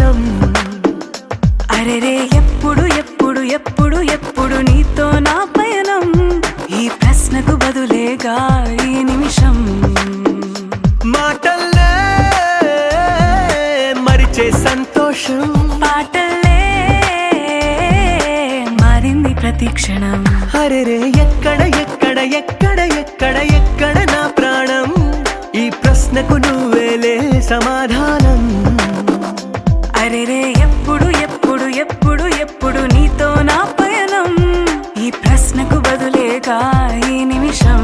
సమాధానం. అరెరే ఎప్పుడు ఎప్పుడు ఎప్పుడు ఎప్పుడు నీతో నా పయనం, ఈ ప్రశ్నకు బదులేగా ఈ నిమిషం. మాటల్లే మరిచే సంతోషం, పాటల్లే మారింది ప్రతి క్షణం. అరెరే ఎక్కడ ఎక్కడ ఎక్కడ ఎక్కడ ఎక్కడ నా ప్రాణం, ఈ ప్రశ్నకు నువ్వేలే సమాధానం. అరెరే ఎప్పుడు ఎప్పుడు ఎప్పుడు ఎప్పుడు నీతో నా పయనం, ఈ ప్రశ్నకు బదులేగా ఈ నిమిషం.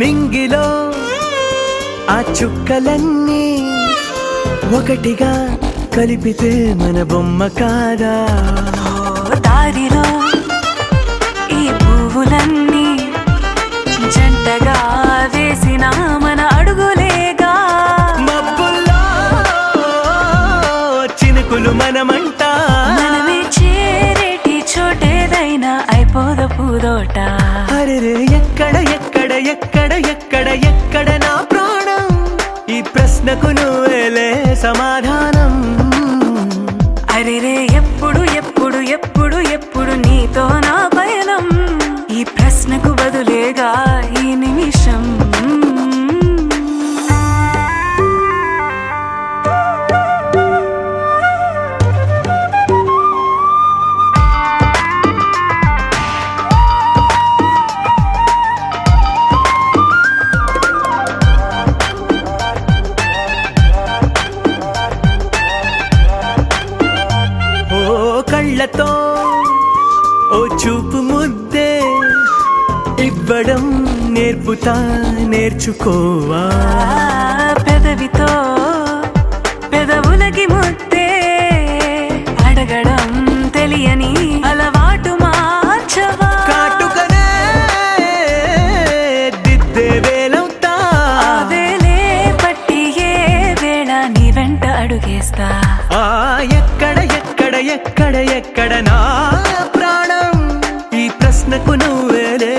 మింగిలో ఆ చుక్కలన్నీ ఒకటిగా కలిపితే మన బొమ్మ కాదా. దారిలో ఈ పువ్వులన్నీ జంటగా వేసిన మన అడుగులేగా. మబ్బుల్లో చినుకులు మనమంట, మనమే చేరేటి చోటేదైనా అయిపోదు పూదోట. అరెరే ఎక్కడ ఎక్కడ ఎక్కడ ఎక్కడ ఎక్కడ నా ప్రాణం, ఈ ప్రశ్నకు నువ్వేలే సమాధానం. అరెరే ఎప్పుడు ఎప్పుడు ఎప్పుడు ఎప్పుడు నీతో నా పయనం, ఈ ప్రశ్నకు బదులేగా ఈ నిమిషం. కళ్ళతో ఓ చూపు ముద్దే ఇవ్వడం నేర్పుతా, నేర్చుకోవా. పెదవితో పెదవులకి ముద్దే అడగడం తెలియని అలవాటు మార్చవా. కాటుకనే దిద్దే వేలవుతా, ఆ వేలే పట్టి ఏ వేళ నీ వెంట అడుగేస్తా. ఎక్కడ ఎక్కడ ఎక్కడ ఎక్కడ నా ప్రాణం, ఈ ప్రశ్నకు నువ్వేలే